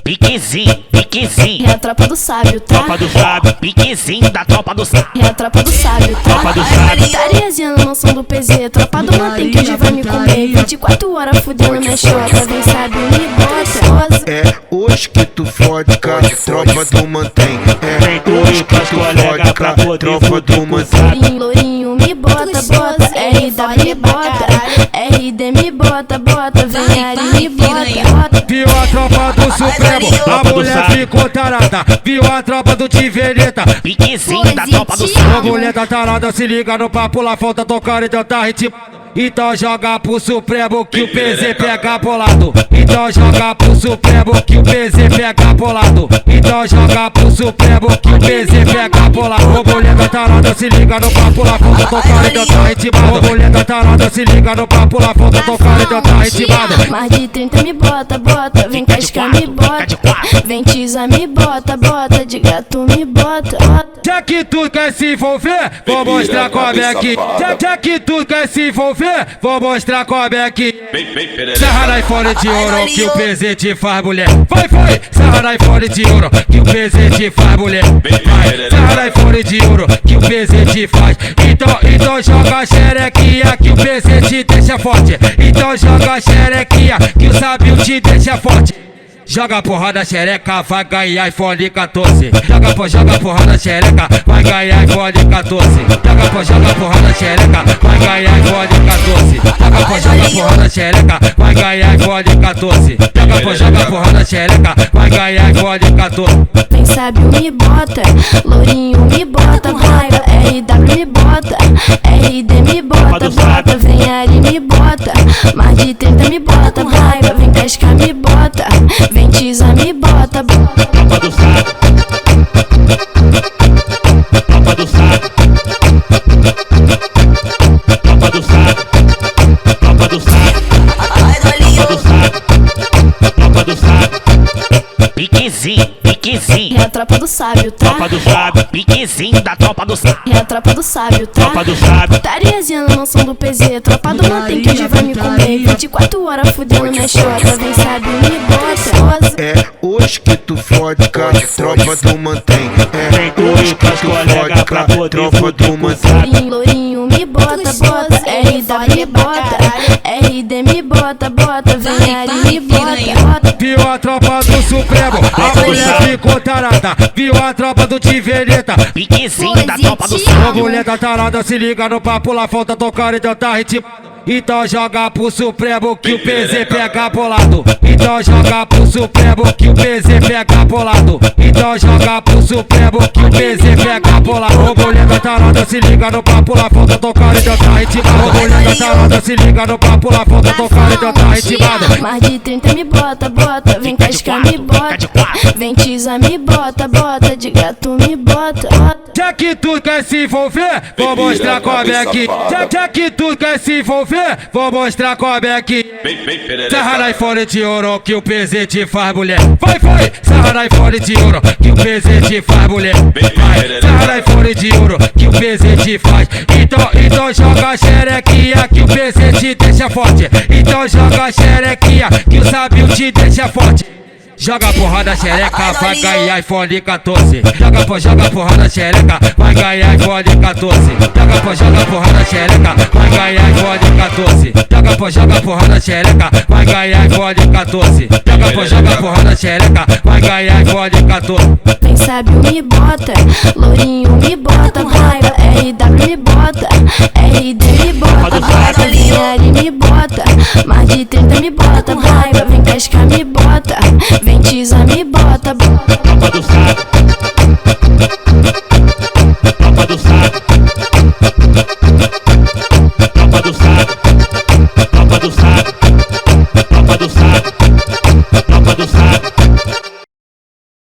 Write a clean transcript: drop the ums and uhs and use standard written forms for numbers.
piquezinho, piquezinho. É a tropa do sábio, tá? Tropa do sábio, piquezinho da tropa do sábio. É a tropa do sábio, tá? Tropa do sábio. Tariazinha na mansão do PZ, tropa do mantém que hoje vai me comer. 24 horas fudendo minha chota, vem sabe me bota. É hoje que tu fode com a tropa do mantém. É hoje que tu fode com a tropa do mantém. Lourinho me bota, bota, RW me bota, RD me bota, bota, vem ali me bota. Viu a tropa do Supremo, a mulher ficou tarada. Viu a tropa do Tivereta, Piquezinho da tropa do a sábio. mulher tá tarada, se liga no papo, lá falta tocar e tá ritmado. Então joga pro Supremo que o PZ pega bolado. Então joga pro Supremo que o PZ pega bolado. Então joga pro Supremo que o PZ pega bolado. Ô mulher tá tarada, se liga no papo, lá falta tocar e tá ritmado. Ô mulher tá tarada, se liga no papo, lá falta tocar e tá ritmado. Mais de 30 me bota, bota, vem cascar me bota, vem teaser me bota, bota, de gato me bota. Já que tu quer se envolver, vou mostrar como é que. Já que tu quer se envolver, vou mostrar como é que. Sarra na iPhone de ouro que o PZ te faz mulher. Vai, sarra na iPhone de ouro que o PZ te faz mulher. Vai, sarra na iPhone de ouro que o PZ te faz. Então joga a xerequinha que o PZ te deixa forte. Então joga a xerequinha que o sábio te deixa forte. Joga porra na xereca, vai ganhar iPhone 14. Joga porra na xereca, vai ganhar iPhone 14. Joga porra na xereca, vai ganhar iPhone 14. Joga porra na xereca, vai ganhar iPhone 14. Joga porra na xereca, vai ganhar iPhone 14. Vem sábio me bota, lourinho me bota, raiva, RW me bota, RD me bota, bota, vem ali me bota, mais de 30 me bota, raiva, vem cascar me bota, vem teaser me bota. Tropa do sábio. Tropa do sábio. Tropa do sábio. Tropa do sábio. Tropa do sábio. Tropa do sábio. Piquezinho, piquezinho. É a tropa do sábio, tá? Tropa do sábio, piquezinho da tropa do sábio. É a tropa do sábio, tá? Tropa do sábio. Tariazinha na mansão do PZ, tropa do mantém que hoje vai me comer. 24 horas fudendo minha chota, vem sabe me bota. É hoje que tu fode com a tropa do mantém. É hoje que tu fode com a tropa do mantém. Lourinho me bota, bota, RW me bota, RD me bota, bota, vem ali me bota. Viu a tropa do Supremo, a mulher ficou tarada. Viu a tropa do Tivereta, Piquezinho da tropa do a sábio. mulher tá tarada, se liga no papo, lá falta tocar e tá ritmado. Então joga pro Supremo que o PZ pega bolado. Então joga pro Supremo que o PZ pega bolado. Então joga pro Supremo que o PZ pega bolado. Ô mulher tá tarada, se liga no papo, lá falta tocar e tá ritmado. Ô mulher tá tarada, se liga no papo, lá falta tocar e tá ritmado. Mais de 30 me bota, bota, vem cascar me bota, vem teaser me bota, bota, de gato me bota. Já que tu quer se envolver, vou mostrar como é que. Já que tu quer se envolver, vou mostrar como é que. Sarra na iPhone de ouro que o PZ te faz mulher. Vai, sarra na iPhone de ouro que o PZ te faz mulher. Vai, sarra na iPhone de ouro que o PZ te faz. Então joga a xerequinha que o PZ te deixa forte. Então joga a xerequinha que o sábio te deixa forte. Joga porra na xereca, vai ganhar iPhone 14. Joga porra na xereca, vai ganhar iPhone 14. Joga porra na xereca, vai ganhar iPhone 14. Joga porra na xereca, vai ganhar iPhone 14. Joga porra na xereca, vai ganhar iPhone 14. Vem sábio me bota, lourinho me bota, raiva, RW me bota, RD me bota, bota, vem ali me bota, mais de 30 me bota, raiva, vem cascar me bota, vem teaser me bota.